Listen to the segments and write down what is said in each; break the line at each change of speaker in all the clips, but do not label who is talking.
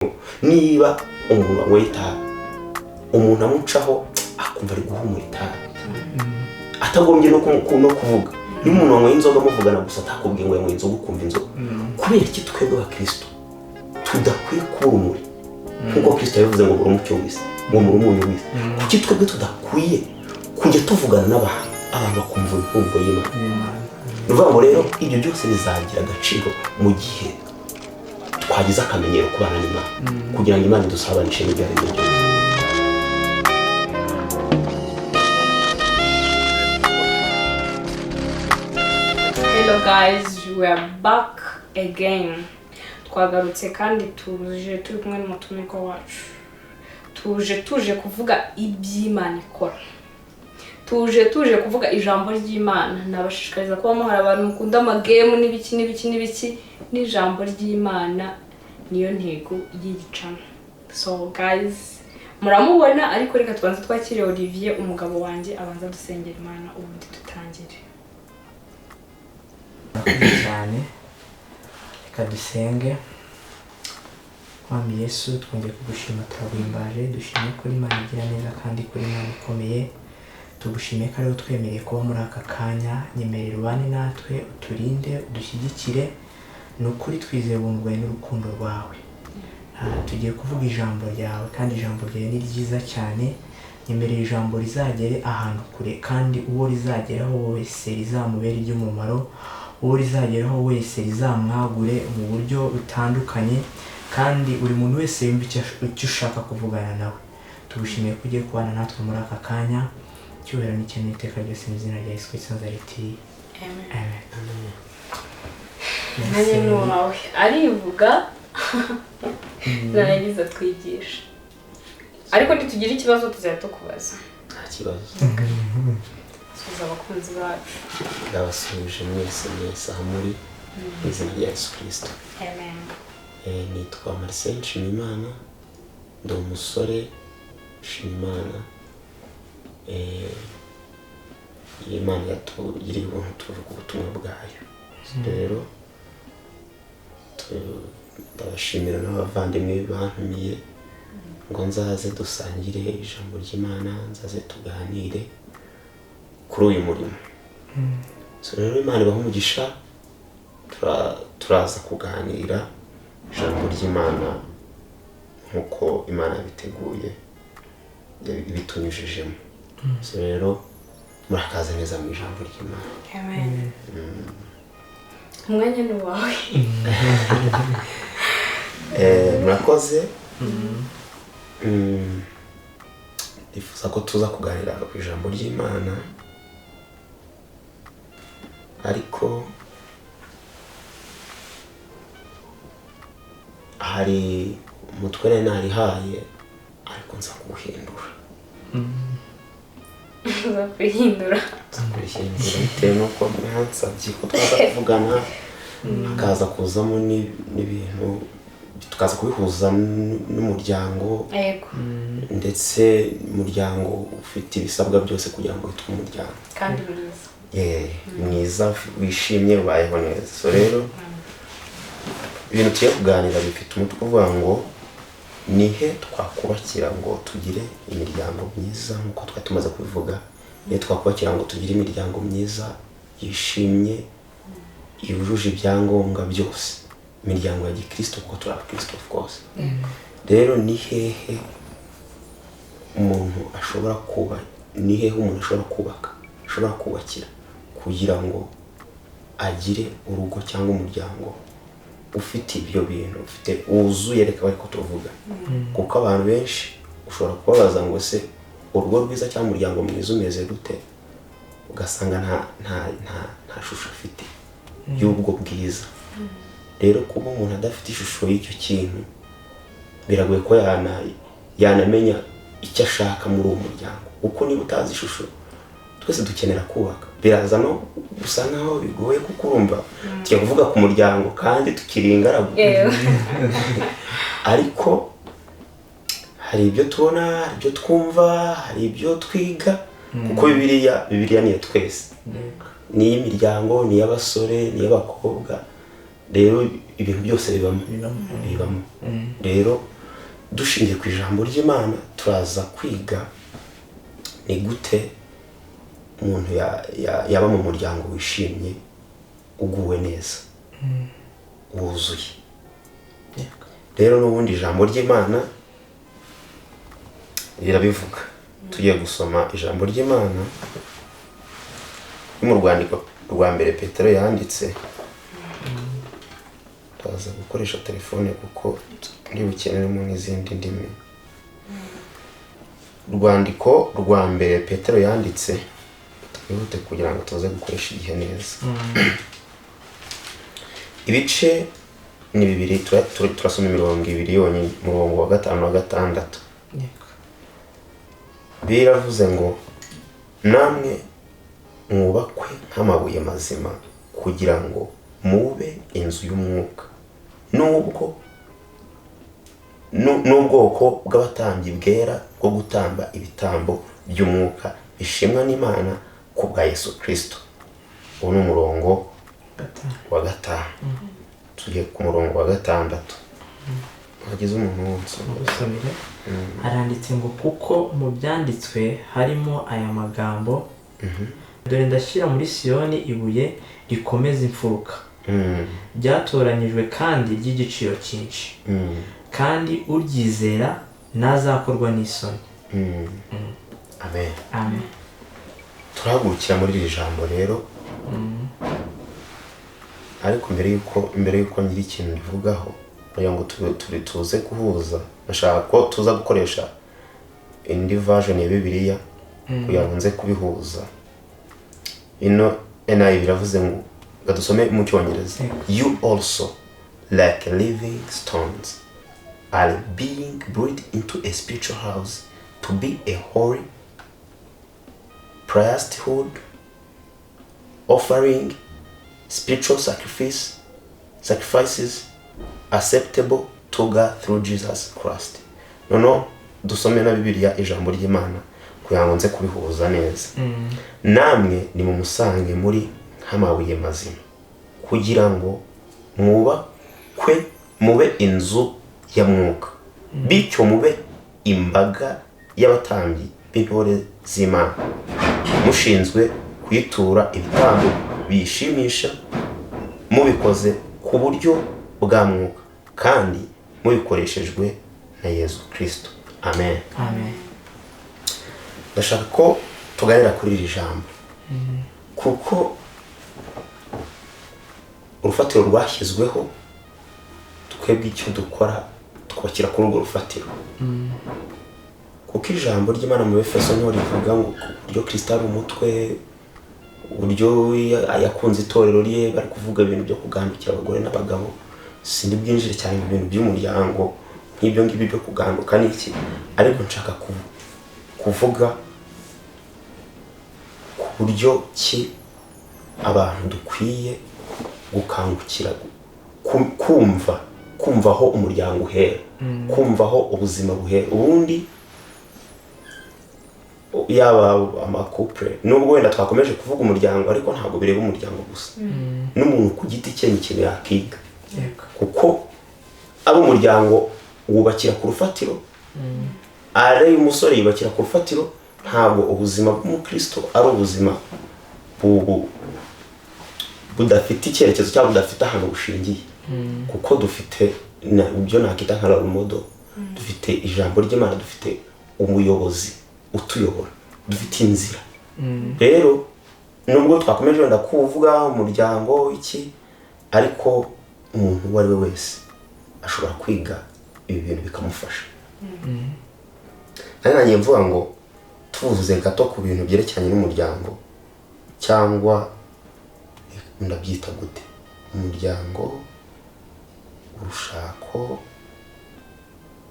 niba umuntu wanyweye itabi umuntu amucaho akumva ari guhumura itabi atagombye no kuvuga. Niba umuntu wanyweye inzoga muvugana gusa atakubwiye ngo yanyweye inzoga ukumva inzoga, kubera iki twebwe abakristo tudakwiye kuba urumuri nk'uko Kristo yavuze ngo muri umucyo w'isi, ngo muri umunyu w'isi? Kuki twebwe tudakwiye kujya tuvugana n'abantu bakumva impumuro y'Imana? Nuvuga ngo rero ibyo byose bizagira agaciro mu gihe twagize akamenyero kubana n'Imana, kugira ngo Imana idusabanishe n'ibyo ari byo byose.
Hello guys, we are back again. Twagarutse kandi turi kumwe n'umutumirwa wacu. Tuje kuvuga iby'Imana ikora. Tuje kuvuga ijambo ry'Imana. Nabashishikariza kuba muhara abantu mukunda amagame n'ibiki n'ijambo ry'Imana niyo ntego y'igicano. So guys, muramubona ariko reka tubanze twakire Olivier umugabo wanjye abanza dusengera Imana ubundi dutangire.
cyane. Reka dusenge. Mwami Yesu, twongeye kugushima, turagwimbaje, dushimye kuri Imana igira neza kandi kuri Imana ikomeye. Tugushimiye ko ariho twemereye kuba muri aka kanya. Nyemerera ubane natwe, uturinde, udushyigikire. Ni ukuri twizeye ubunguwe n'urukundo rwawe. Tugiye kuvuga ijambo ryawe kandi ijambo ryawe ni ryiza cyane. Nyemerera ijambo rizagere ahantu kure kandi uwo rizageraho wese rizamubera iby'umumaro, uwo rizageraho wese rizamwagure mu buryo butandukanye, kandi buri muntu wese yumva icyo ushaka kuvugana nawe. Tugushimiye ko ugiye kubana natwe muri aka kanya. Cyubahiro n'icyubahiro iteka ryose mu izina rya Yesu Kristo Nazareti. Amen.
Nanjye n'uwawe arivuga narangiza twigisha, ariko ntitugira ikibazo tuzahita tukubaza.
Nta kibazo.
Subiza abakunzi bacu.
Ndabasubije mwese aho muri mu izina rya Yesu Kristo.
Amen.
Nitwa Marcel Nshimiyimana, ndi umusore Nshimiyimana. Imana yatugiriye ubuntu tuvuga ubutumwa bwayo. Rero ndabashimira n'abavandimwe bantumiye ngo nzaze dusangire ijambo ry'Imana, nzaze tuganire kuri uyu murimo. Rero Imana ibaha umugisha, turaza kuganira ijambo ry'Imana nk'uko Imana yabiteguye bitunyujijemo. Rero murakaza neza mu ijambo ry'Imana.
Amen. Umwanya ni uwawe.
Murakoze. Ndifuza ko tuza kuganira ku ijambo ry'Imana, ariko hari umutwe nari narihaye ariko nza kuwuhindura.
Nza kwihindura
bitewe n'uko mwansabye ko twaza kuvugana, hakaza kuzamo n'ibintu tukaza kubihuza n'umuryango, ndetse umuryango ufite ibisabwa byose kugira ngo witwe umuryango
kandi mwiza.
Mwiza wishimye ubayeho neza. So rero ibintu tugiye kuganira bifite umutwe uvuga ngo nihe twakubakira ngo tugire imiryango myiza. Nk'uko twari tumaze kubivuga, nihe twakubakira ngo tugire imiryango myiza yishimye, yujuje ibyangombwa byose, imiryango ya gikristo, kuko turi abakristo of course. Rero ni hehe umuntu ashobora kubaka, ashobora kubakira kugira ngo agire urugo cyangwa umuryango ufite ibyo bintu, ufite wuzuye. Reka bari kutuvuga, kuko abantu benshi ushobora kubabaza ngo se urugo rwiza cyangwa umuryango mwiza umeze gute, ugasanga nta shusho afite y'ubwo bwiza. Rero kuba umuntu adafite ishusho y'icyo kintu, biragoye ko yanamenya icyo ashaka muri uwo muryango, kuko niba utazi ishusho, twese dukenera kubaka. Biraza no gusa nkaho bigoye kuko urumva tugiye kuvuga ku muryango kandi tukiri ingaragu. Ariko hari ibyo tubona, hari ibyo twumva, hari ibyo twiga, kuko Bibiliya niyo twese. Ni iy'imiryango, ni iy'abasore, ni iy'abakobwa, rero ibintu byose bibamo. Rero dushingiye ku ijambo ry'Imana turaza kwiga ni gute umuntu yaba mu muryango wishimye, uguwe neza, wuzuye. Rero n'ubundi ijambo ry'Imana rirabivuga. Tugiye gusoma ijambo ry'Imana mu rwandiko rwa mbere Petero yanditse. Turaza gukoresha telefone kuko ndi bukeneremo n'izindi ndimi. Urwandiko rwa mbere Petero yanditse, twihute kugira ngo tuze gukoresha igihe neza. Ibice ni 2, turasoma imirongo 2 yonyine, umurongo wa 5 na 6. Biravuze ngo namwe mwubakwe nk'amabuye mazima kugira ngo mube inzu y'umwuka n'ubwoko bw'abatambyi bwera bwo gutamba ibitambo by'umwuka bishimwa n'Imana ku bwa Yesu Kristo. Uwo ni umurongo wa 5. Tugiye ku murongo wa 6. Hagize umuntu wose
gusomera. Haranditse ngo kuko mu byanditswe harimo aya magambo, dore ndashyira muri Siyoni ibuye rikomeza imfuruka, byatoranyijwe kandi ry'igiciro cyinshi, kandi uryizera ntazakorwa n'isoni.
Amen. Turahagurukira muri iri jambo rero. Ariko mbere yuko ngira ikintu rivugaho, kugira ngo tuze guhuza, nashaka ko tuza gukoresha indi version ya Bibiliya kugira ngo nze kubihuza. Ino NIV biravuze ngo gadusome mu Cyongereza. You also, like living stones, are being built into a spiritual house to be a holy priesthood, offering spiritual sacrifices acceptable to God through Jesus Christ. Noneho dusome na Bibiliya ijambo ry'Imana kugira ngo nze kubihuza neza. Namwe ni mu musange muri nk'amabuye mazima kugira ngo mube inzu ya mwuka, bityo mube imbaga y'abatambyi b'intore z'Imana, mushinzwe kwitura ibitambo bishimisha, mubikoze ku buryo bwa mwuka kandi mubikoreshejwe na Yesu Kristo. Amen. Ndashaka ko tuganira kuri iri jambo kuko urufatiro rwashyizweho, twebwe icyo dukora twakira kuri urwo rufatiro. Kuko ijambo ry'Imana mu Efeso niho rivuga ngo uburyo Kristo ari umutwe, uburyo yakunze itorero rye, bari kuvuga ibintu byo kugandukira abagore n'abagabo. Sindi bwinjire cyane mu bintu by'umuryango nk'ibyo ngibyo byo kuganduka n'iki, ariko nshaka kuvuga ku buryo ki abantu dukwiye gukangukira kumva aho umuryango uhera, kumva aho ubuzima buhera. Ubundi yaba amakupure, nubwo wenda twakomeje kuvuga umuryango, ariko ntabwo bireba umuryango gusa, n'umuntu ku giti cye n'ikintu yakiga. Kuko abo umuryango wubakira ku rufatiro, ari umusore yubakira ku rufatiro. Ntabwo ubuzima bw'umukristo ari ubuzima budafite icyerekezo cyangwa budafite ahantu bushingiye, kuko dufite ibyo nakita nka role model, dufite ijambo ry'Imana, dufite umuyobozi utuyobora, dufite inzira. Rero nubwo twakomeje wenda kuvuga umuryango iki, ariko umuntu uwo ari we wese ashobora kwiga ibi bintu bikamufasha. Nanjye mvuga ngo tuvuze gato ku bintu byerekeranye n'umuryango, cyangwa ndabyita gute, umuryango, urushako,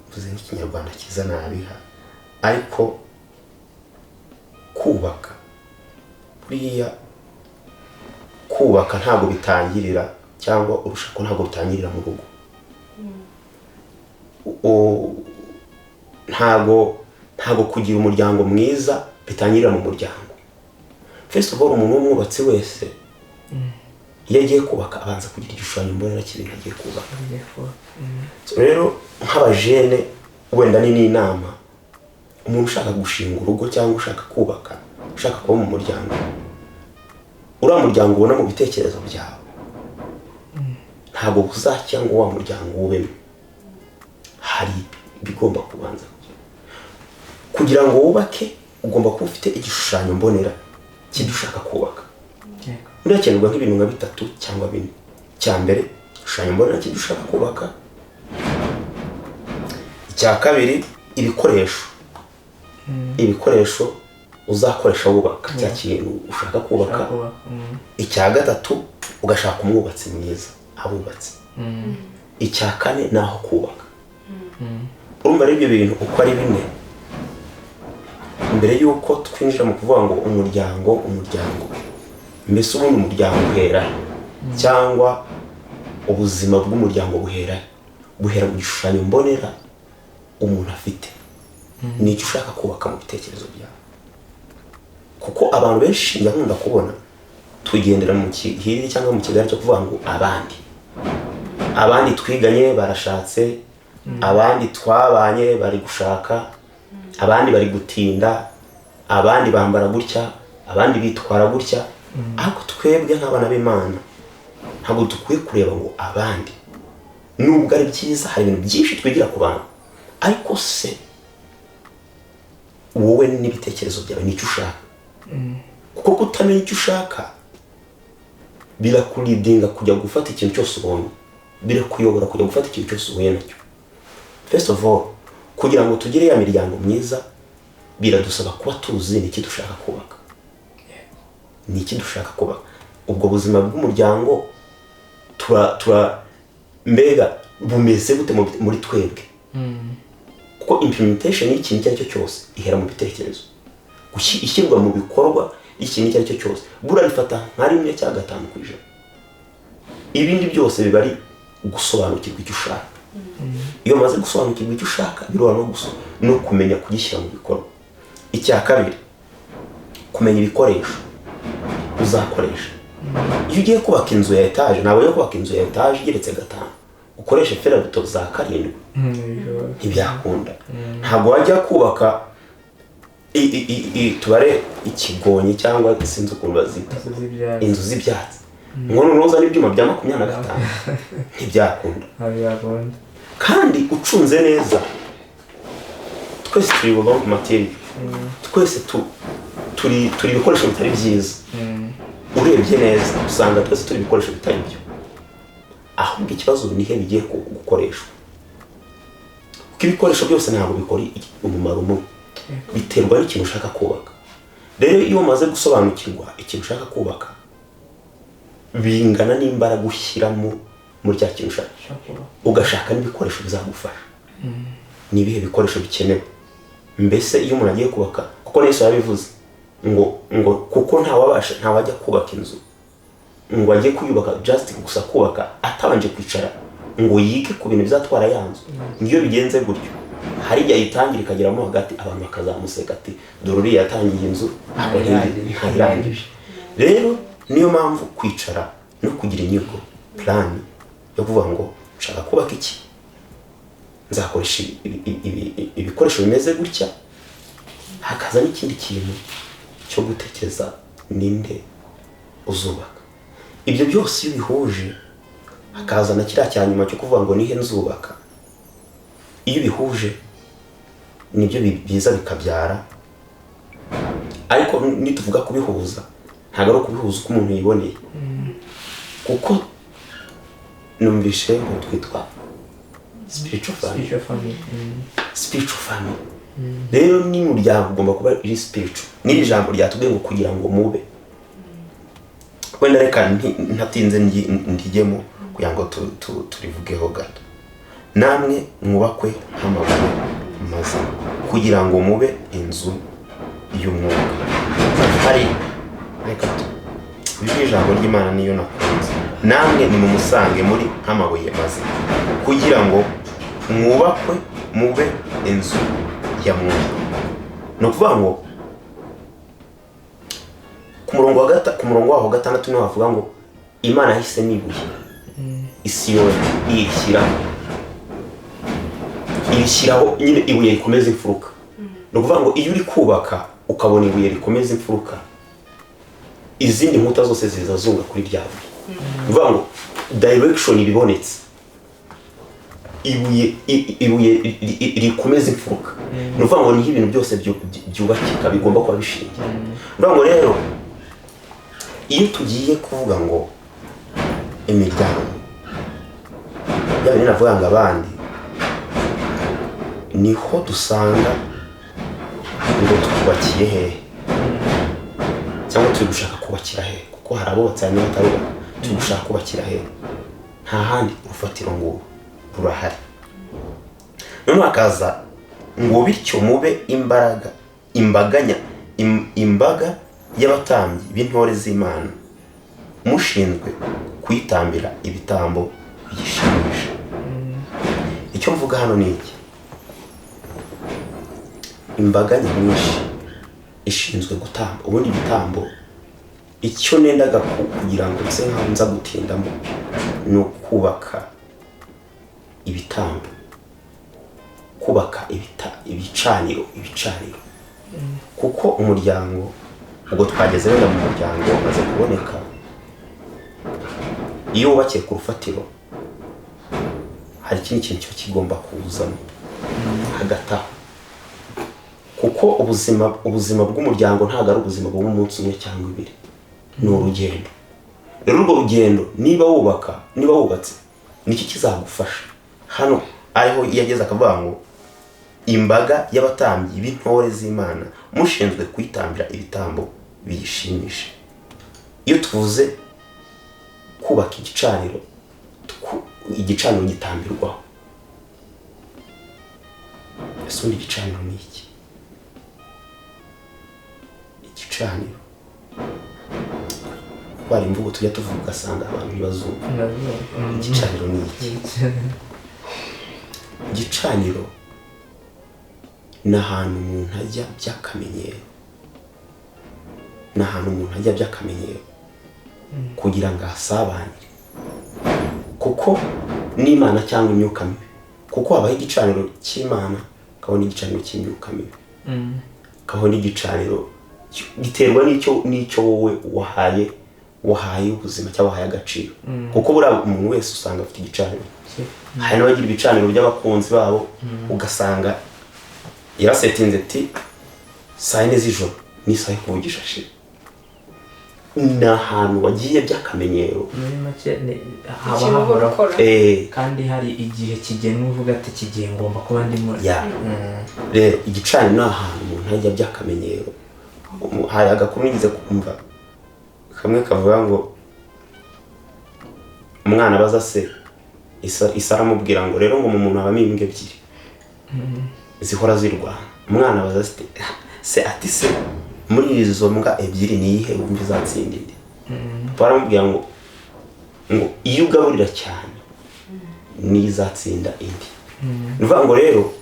mvuze n'ikinyarwanda cyiza nabiha, ariko kubaka, buriya kubaka ntabwo bitangirira, cyangwa urushako ntabwo rutangirira mu rugo. Ntabwo kugira umuryango mwiza bitangirira mu muryango. First of all, umuntu w'umwubatsi wese iyo agiye kubaka abanza kugira igishushanyo mbonera cy'ibintu agiye kubaka. Rero nk'abajene wenda ni n'inama umuntu ushaka gushinga urugo cyangwa ushaka kubaka, ushaka kuba mu muryango, uriya muryango ubona mu bitekerezo byawe ntabwo uzakira ngo wa muryango ubemo. Hari bigomba kubanza kugira ngo wubake, ugomba kuba ufite igishushanyo mbonera cy'ibyo ushaka kubaka. Urakenerwa nk'ibintu nka 3 cyangwa 4. Icya mbere, igishushanyo mbonera cy'ibyo ushaka kubaka. Icya kabiri, ibikoresho uzakoresha wubaka cya kintu ushaka kubaka. Icya gatatu, ugashaka umwubatsi mwiza abubatse. Icya kane naho kubaka. Urumva ari ibyo bintu uko ari bine. Mbere yuko twinjira mu kuvuga ngo umuryango, mbese ubundi umuryango uhera cyangwa ubuzima bw'umuryango buhera mu gishushanyo mbonera umuntu afite. Ni icyo ushaka kubaka mu bitekerezo byawe. Kuko abantu benshi nkunda kubona tugendera mu kihiri cyangwa mu kigali cyo kuvuga ngo abandi twiganye barashatse, abandi twabanye bari gushaka, abandi bari gutinda, abandi bambara gutya, abandi bitwara gutya. Ariko twebwe nk'abana b'Imana ntabwo dukwiye kureba ngo abandi, nubwo ari byiza, hari ibintu byinshi twigira ku bantu, ariko se wowe n'ibitekerezo byawe nicyo ushaka. Kuko kutamenya icyo ushaka birakuridinga kujya gufata ikintu cyose ubonye, birakuyobora kujya gufata ikintu cyose uhuye nacyo. First of all, kugira ngo tugire ya miryango myiza biradusaba kuba tuzi n'iki dushaka kubaka. N'iki dushaka kubaka. Ubwo buzima bw'umuryango mbega bumeze gute muri twebwe. Kuko implementation y'ikintu icyo ari cyo cyose ihera mu bitekerezo. Ishyirwa mu bikorwa y'ikintu icyo ari cyo cyose burarifata nka 1 cyangwa 5 ku ijana. Ibindi byose biba ari gusobanukirwa icyo ushaka. Iyo maze gusobanukirwa icyo ushaka birora no kumenya kugishyira mu bikorwa. Icya kabiri, kumenya ibikoresho uzakoresha. Iyo ugiye kubaka inzu ya etage, ntabwo yo kubaka inzu ya etage igeretse 5 ukoresha ferabeto za 7 ntibyakunda. Ntabwo wajya kubaka tubare ikigonyi cyangwa sinzi ukuntu bazita inzu z'ibyatsi, nkono noza n'ibyuma bya 25 ntibyakunda. Kandi ucunze neza, twese turi long material, twese turi ibikoresho bitari byiza. Urebye neza usanga twese turi ibikoresho bitari byo. Ahubwo ikibazo ni he bigiye gukoreshwa. Kuko ibikoresho byose ntabwo bikora umumaro umwe, biterwa n'ikintu ushaka kubaka. Rero iyo umaze gusobanukirwa ikintu ushaka kubaka, bingana n'imbaraga ushyiramo muri cya kintu ushaka, ugashaka n'ibikoresho bizagufasha. Ni ibihe bikoresho bikenewe. Mbese iyo umuntu agiye kubaka, kuko Yesu yabivuze ngo kuko ntawajya kubaka inzu ngo ajye kuyubaka just gusa kubaka atabanje kwicara ngo yige ku bintu bizatwara yanzu. Niyo bigenze gutyo hari igihe yitangira ikageramo hagati abantu bakazamuseka ati doruri yatangiye inzu ntarangije. Rero niyo mpamvu kwicara no kugira inyigo plan yo kuvuga ngo nshaka kubaka iki, nzakoresha ibikoresho bimeze gutya, hakaza n'ikindi kintu cyo gutekereza ninde uzubaka. Ibyo byose iyo bihuje hakaza na kiriya cya nyuma cyo kuvuga ngo nihe nzubaka. Iyo bihuje nibyo biza bikabyara. Ariko nituvuga kubihuza ntabwo ari kubihuza uko umuntu yiboneye, kuko numvishe ngo twitwa spiritual family. Rero ni umuryango ugomba kuba iri spiritual. N'iri jambo ryatubwiye ngo kugira ngo mube. Wenda reka ntatinze ndigemo kugira ngo turivugeho gato. Namwe mwubakwe nk'amabuye mazima kugira ngo mube inzu y'umwuka. Hari reka ijambo ry'Imana niyo nakunze. Namwe nimumusange muri nk'amabuye mazima kugira ngo mwubakwe mube inzu ya Mungu. No kuvuga ngo ku murongo waho 6 niho havuga ngo Imana yahise n'ibuye Isiyoni irishyiraho nyine ibuye rikomeza imfuruka. Ni ukuvuga ngo iyo uri kubaka ukabona ibuye rikomeza imfuruka, izindi nkuta zose ziza zunga kuri rya buye. Ni ukuvuga ngo direction ibibonetse, ibuye rikomeza imfuruka. Ni ukuvuga ngo niho ibintu byose byubakika bigomba kuba bishingiye. Ni ukuvuga ngo rero iyo tugiye kuvuga ngo imiryango yaba navuga ngo abandi, niho dusanga ngo twubakiye hehe cyangwa turi gushaka kubakira hehe, kuko hari abubatsi hari n'abatarubaka. Turi gushaka kubakira hehe, nta handi urufatiro ngo rurahari. Noneho hakaza ngo bityo mube imbaga y'abatambyi b'intore z'Imana, mushinzwe kuyitambira ibitambo bigishimisha. Icyo mvuga hano ni iki? Imbaga nyamwinshi ishinzwe gutamba. Ubundi ibitambo, icyo nendaga kugira ngo nse nza gutindamo ni ukubaka ibitambo, kubaka ibicaniro. Kuko umuryango, ubwo twageze wenda mu muryango wamaze kuboneka, iyo wubakiye ku rufatiro hari ikindi kintu cyo kigomba kuzamo hagati aho. Kuko ubuzima bw'umuryango ntabwo ari ubuzima bw'umunsi umwe cyangwa ibiri, ni urugendo. Rero urwo rugendo niba wubatse niki kizagufasha. Hano ariho yageze akavuga ngo imbaga y'abatambyi b'intore z'Imana, mushinzwe kuyitambira ibitambo biyishimisha. Iyo tuvuze kubaka igicaniro gitambirwaho, ese undi igicaniro ni iki? Igicaniro bari imvugo tujya tuvuga ugasanga abantu ntibazumva. Igicaniro ni iki? Igicaniro ni ahantu umuntu ajya by'akamenyero, kugira ngo ahasabanire, kuko n'Imana cyangwa imyuka mibi. Kuko habaho igicaniro cy'Imana, kabona igicaniro cy'imyuka mibi, kabona igicaniro giterwa n'icyo wowe wahaye ubuzima cyangwa wahaye agaciro. Kuko buriya umuntu wese usanga afite igicaniro. Hari n'abagira ibicaniro by'abakunzi babo, ugasanga yarasetinze ati saa 4 z'ijoro n'isaha yo kuvugisha shira. Ni ahantu wagiye by'akamenyero,
muri make habaho kandi hari igihe kigenwe uvuga ati kigiye ngomba kuba ndimo.
Rero igicaniro ni ahantu umuntu ajya by'akamenyero. Hari agakuru nigeze kumva kamwe kavuga ngo umwana abaza se, Isa aramubwira ngo rero ngo mu muntu habamo imbwa ebyiri zihora zirwana. Umwana abaza se ati se muri izo mbwa ebyiri ni iyihe wumva izatsinda indi? Baramubwira ngo iyo ugaburira cyane ni izatsinda indi. Ni ukuvuga ngo rero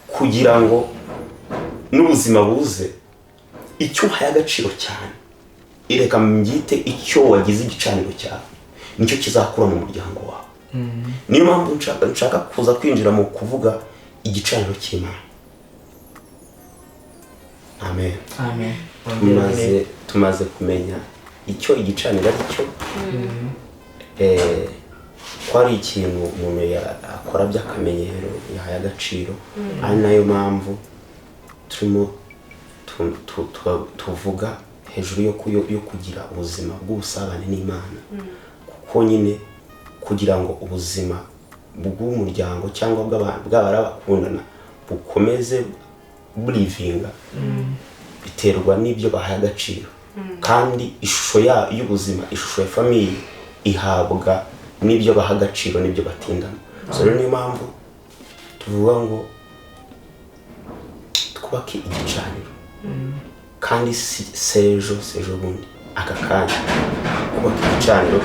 kugira ngo n'ubuzima buze, icyo uhaye agaciro cyane, ireka mbyite icyo wagize igicaniro cyawe, nicyo kizakura mu muryango wawe. Niyo mpamvu nshaka kuza kwinjira mu kuvuga igicaniro cy'Imana. Amen. Tumaze kumenya icyo igicaniro ari cyo, ko ari ikintu umuntu akora by'akamenyero, yahaye agaciro. Ari nayo mpamvu turimo tuvuga hejuru yo kugira ubuzima bw'ubusabane n'Imana. Kuko nyine kugira ngo ubuzima bw'umuryango cyangwa bw'abari bakundana bukomeze burivinga, biterwa n'ibyo bahaye agaciro. Kandi ishusho y'ubuzima, ishusho ya famiye ihabwa n'ibyo baha agaciro n'ibyo batindamo. So rero niyo mpamvu tuvuga ngo twubake igicaniro. Kandi sejo bundi aka kanya kubaka igicaniro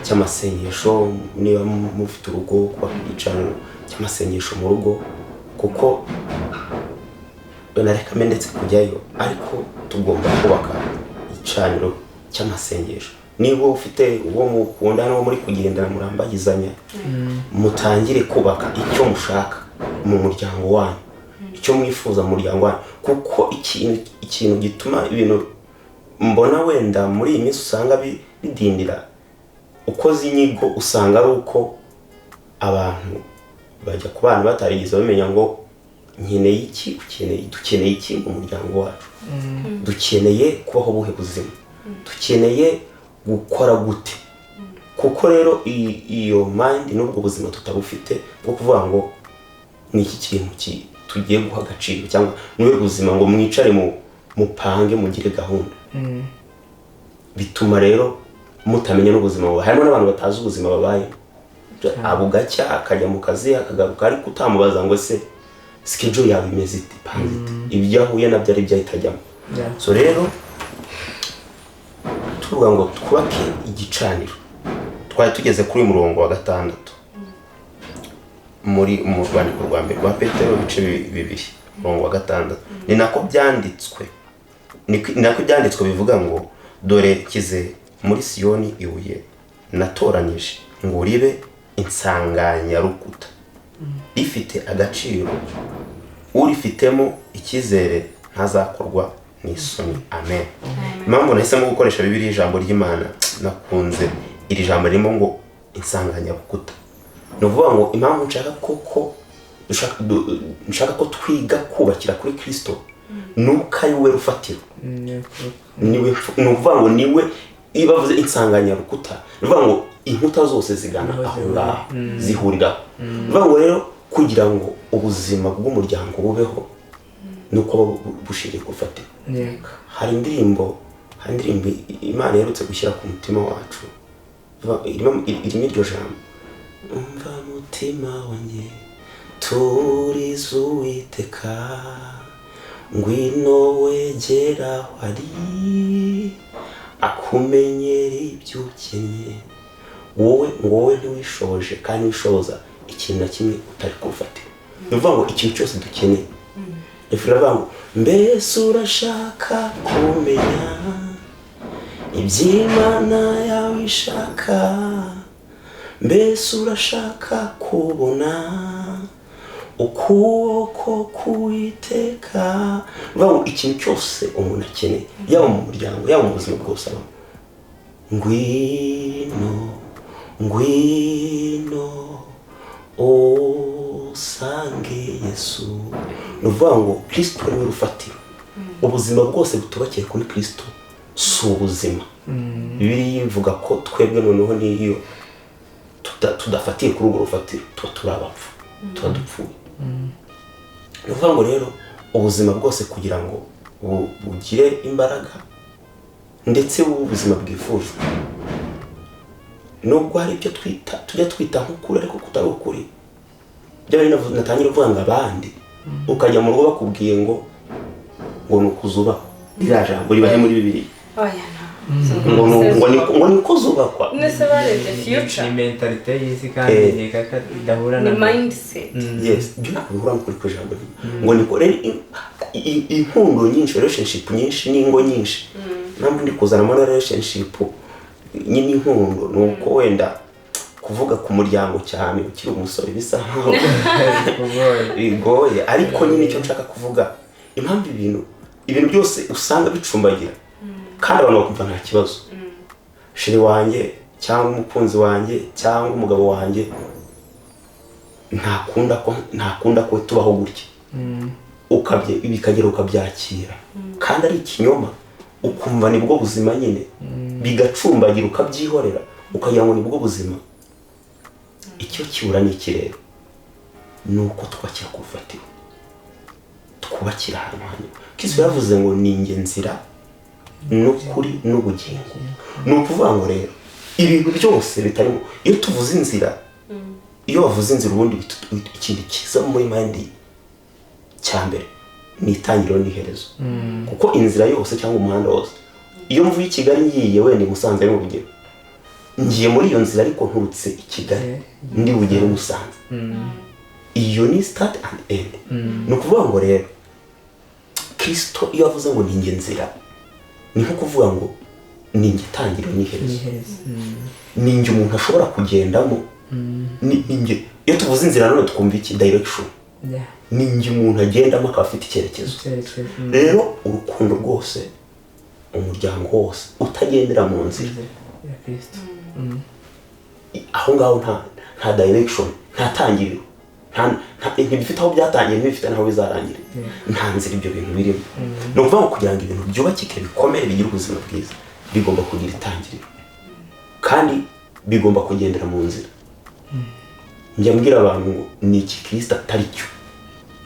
cy'amasengesho. Niba mufite urugo, kubaka igicaniro cy'amasengesho mu rugo, kuko narekamendetse kujyayo, ariko tugomba kubaka igicaniro cy'amasengesho niba ufite uwo mukunda n'uwo muri kugendana murambagizanya mutangire kubaka icyo mushaka mu muryango wanyu, icyo mwifuza mu muryango wanyu, kuko ikintu gituma ibintu mbona wenda muri iyi minsi usanga bidindira ukoze inyigo, usanga ari uko abantu bajya ku bana batarigeze bamenya ngo nkeneye iki, dukeneye iki mu muryango wacu, dukeneye kubaho buhe buzima, dukeneye gukora gute. Kuko rero iyo mind n'ubwo buzima tutabufite bwo kuvuga ngo ni iki kintu tugiye guha agaciro, cyangwa niwe buzima ngo mwicare mupange mugire gahunda, bituma rero mutamenya n'ubuzima bubaye. Harimo n'abantu batazi ubuzima babaye, abo gacya akajya mu kazi akagaruka ariko utamubaza ngo se schedule yawe imeze ite, panze ite, ibyo ahuye nabyo ari byo ahitajyamo. So rero tuvuga ngo twubake igicaniro, twari tugeze kuri murongo wa 6 mu rwandiko rwa mbere rwa Petero ibice 2 murongo wa 6. Ni nako byanditswe bivuga ngo dore kize muri Siyoni ibuye natoranije ngo ribe insanganyarukuta rifite agaciro, urifitemo icyizere ntazakorwa n'isoni. Amen. Impamvu nahisemo gukoresha Bibiliya ijambo ry'Imana, nakunze iri jambo ririmo ngo insanganyarukuta. Ni ukuvuga ngo impamvu nshaka ko twiga kubakira kuri Kristo nuko ari we rufatiro, ni ukuvuga ngo niwe. Iyo bavuze insanganyarukuta ni ukuvuga ngo inkuta zose zigana aho ngaho zihuriraho. Ni ukuvuga ngo rero kugira ngo ubuzima bw'umuryango bubeho nuko bushingiye ku rufatiro. Hari indirimbo Imana yerutse gushyira ku mutima wacu, irimo iryo jambo, umva mutima wanjye turiza Uwiteka, ngwino wegera wari akumenyera ibyo ukenye, wowe ntiwishoje kandi wishoboza ikintu na kimwe utari kurufatira. Ni ukuvuga ngo ikintu cyose dukeneye, biravuga ngo mbese urashaka kumenya iby'Imana yawe ishaka, mbese urashaka kubona ukuboko k'Uwiteka. Bivuga ngo ikintu cyose umuntu akeneye, yaba mu muryango yaba mu buzima bwose abamo, ngwino usange Yesu. Ni ukuvuga ngo Kristo niwe rufatiro. Ubuzima bwose butubakiye kuri Kristo si ubuzima. Bibiliya ivuga ko twebwe noneho n'iyo tudafatiye kuri urwo rufatiro tuba turi abapfu, tuba dupfuye. Ni ukuvuga ngo rero ubuzima bwose kugira ngo bugire imbaraga ndetse ubuzima bwifuza, nubwo hari ibyo tujya twita nk'ukuri ariko kutari ukuri. Byari natangira kuvuga ngo abandi ukajya mu rugo bakubwiye ngo ni ukuzubaho, ririya jambo ribahe muri Bibiliya ngo ni uko zubakwa.
Nese barebye future
ni mentalite y'isi kandi idahura na
mindset.
Yes, byo bihura n'ukuri ku jambo ngo niko rero inkundo nyinshi, relationship nyinshi n'ingo nyinshi. Ntabwo ndi kuzana muri relationship nyine inkundo nuko wenda kuvuga ku muryango cyane ukiri umusore bisa nkaho bigoye, ariko nyine icyo nshaka kuvuga impamvu ibintu byose usanga bicumbagira kandi abantu bakumva nta kibazo. Sheri wanjye cyangwa umukunzi wanjye cyangwa umugabo wanjye ntakunda ko tubaho gutya, bikagera ukabyakira kandi ari ikinyoma, ukumva nibwo buzima nyine, bigacumbagira ukabyihorera ukagira ngo nibwo buzima. Icyo kibura ni ikirere, nuko twakira ku rufatiro, twubakira ahantu hanyuma. Kristo yavuze ngo ni njye nzira n'ukuri n'ubugingo. Ni ukuvuga ngo rero ibintu byose bitarimo, iyo tuvuze inzira, iyo bavuze inzira ubundi ikintu kiza muri mandi cya mbere ni itangiriro n'iherezo. Kuko inzira yose cyangwa umuhanda wose, iyo mvuye i Kigali ngiye wenda Musanze ari urugero, ngiye muri iyo nzira ariko nturutse i Kigali ndi bugere Musanze, iyo ni start and end. Ni ukuvuga ngo rero Kristo iyo avuze ngo ni njye nzira, ni nko kuvuga ngo ni njye tangiriro n'iherezo,
n'iherezo.
ni njye umuntu ashobora kugendamo, ni njye. Iyo tuvuze inzira none twumva iki? Direction.
Yeah.
Ni njye umuntu agendamo akaba afite icyerekezo. Rero urukundo rwose, umuryango wose utagendera mu nzira
ya Kristo,
aho ngaho nta direction, nta tangiriro, ntibifite aho byatangiye, ntibifite n'aho bizarangira, nta nzira ibyo bintu birimo. Ni ukuvuga ngo kugira ngo ibintu byubakike bikomere bigire ubuzima bwiza, bigomba kugira itangiriro kandi bigomba kugendera mu nzira. Njya mbwira abantu ngo ni iki Kristo atari cyo,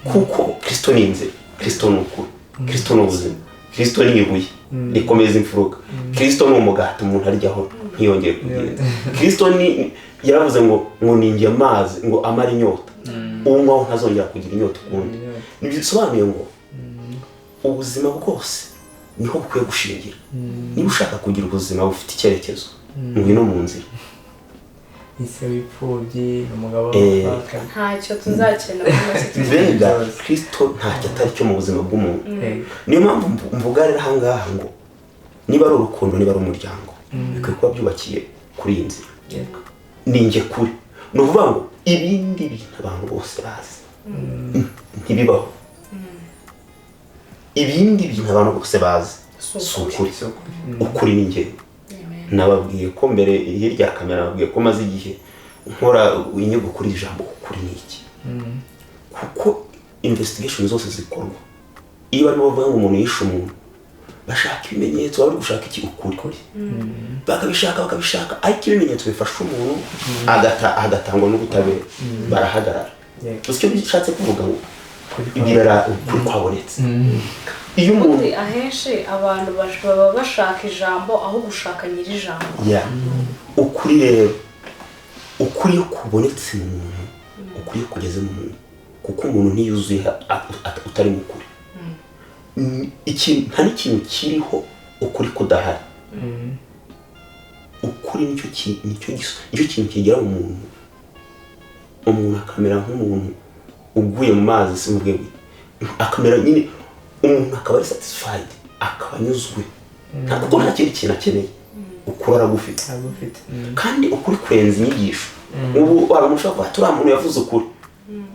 kuko Kristo ni inzira, Kristo ni ukuri, Kristo ni ubuzima, Kristo ni ibuye rikomeza imfuruka, Kristo ni umugati umuntu aryaho ntiyongere kugenda, Kristo ni yaravuze ngo ni njye amazi ngo amara inyota, ubu ngaho ntazongera kugira inyota ukundi. Bisobanuye ngo ubuzima bwose niho bukwiye gushingira. Niba ushaka kugira ubuzima bufite icyerekezo, ngwino mu nzira.
ise w'ipfubyi, umugabo
ntacyo tuzakenera
Mbega Kristo ntacyo atari cyo mu buzima bw'umuntu. Niyo mpamvu mvuga rero ahangaha ngo niba ari urukundo, niba ari umuryango, bikwiye kuba byubakiye kuri iyi nzira. Ni njye kuri, ni ukuvuga ngo ibindi bintu abantu bose bazi ntibibaho. Ibindi bintu abantu bose bazi si ukuri. Ukuri ni njye. Nababwiye ko mbere hirya ya kamera nababwiye ko maze igihe nkora inyigo kuri ijambo ukuri ni iki. Kuko investigation zose zikorwa, iyo barimo bavuga ngo umuntu yishe umuntu, bashaka ibimenyetso, bari gushaka iki? Ukuri. bakabishaka ariko ibimenyetso bifasha umuntu agatangwa n'ubutabera, barahagarara. Gusa icyo bishatse kuvuga ngo ibirara ukuri kwabonetse. Iyo umuntu
ahenshi abantu baba bashaka ijambo aho gushaka nyiri ijambo.
Ukuri rero, ukuri iyo kubonetse mu muntu, ukuri iyo kugeze mu muntu, kuko umuntu ntiyuzuye utari mu kuri. Nta n'ikintu kiriho ukuri kudahari. Ukuri nicyo kintu kigera mu muntu, umuntu akamera nk'umuntu uguye mu mazi, si mubwe akamera nyine, umuntu akaba ari satisfied, akaba anyuzwe, kuko nta kindi kintu akeneye. Ukuri aragufite, kandi ukuri kurenza inyigisho. Ubu waramushaka kuba turiya muntu yavuze ukuri.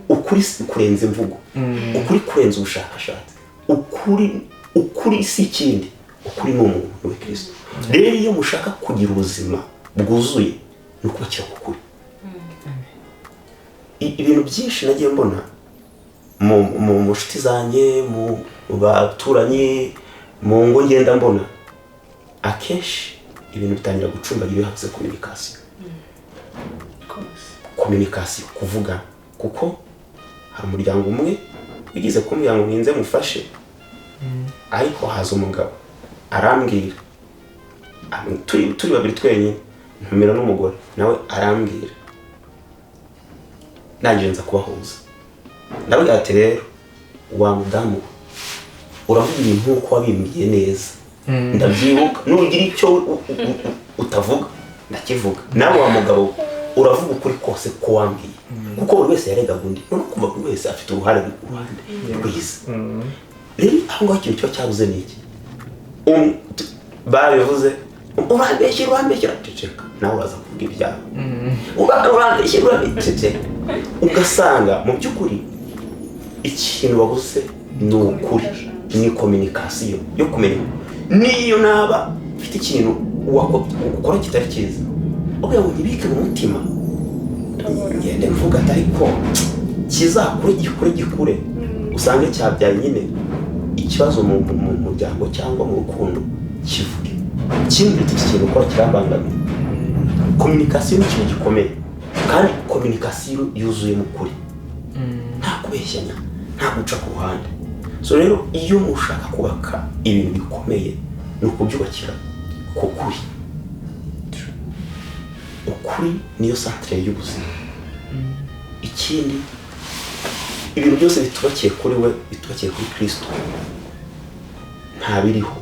Ukuri si kurenza imvugo, ukuri kurenza ubushakashatsi. Ukuri si ikindi, ukuri ni umuntu we Kristo. Rero iyo mushaka kugira ubuzima bwuzuye, ni ukubakira ku kuri. Ibintu byinshi nagiye mbona mu nshuti zanjye, mu baturanyi, mu ngo ngenda mbona, akenshi ibintu bitangira gucumbagira iyo habuze communication, kuvuga. Kuko hari umuryango umwe bigize kumbwira ngo ninze mufashe, ariko haza umugabo arambwira, turi babiri twenyine, ntumira n'umugore nawe arambwira, nanjye nza kubahuza. Ndabwira ati rero wa mudamu uravuga ibintu nk'uko wabimbwiye neza, ndabyibuka, nugira icyo utavuga ndakivuga. Nawe wa mugabo uravuga ukuri kose ko wambwiye, kuko buri wese yaregaga undi, none kumva buri wese afite uruhare rwiza. Rero aho ngaho ikintu cyo cyabuze ni iki? Babivuze, urambeshyira, ceceka, nawe uraza kuvuga ibyawe. Urambeshyira, ceceka. Ugasanga mu by'ukuri ikintu wabuze ni ukuri, ni communication yo kumenya. Niyo naba ufite ikintu ukora kitari cyiza, ubwo ngo ntibike mu mutima, ngende mvuga atari ko kizakure gikure, usange cyabyaye nyine ikibazo mu muryango cyangwa mu rukundo, kivuge. Ikindi kintu ukora kirabangamiye. Communication ni ikintu gikomeye, kandi communication yuzuye mu kuri, nta kubeshyanya, nta guca ku ruhande. So rero iyo mushaka kubaka ibintu bikomeye, ni ukubyubakira ku kuri. Ukuri niyo centre y'ubuzima. Ikindi, ibintu byose bitubakiye kuri we, bitubakiye kuri Kristo, nta biriho,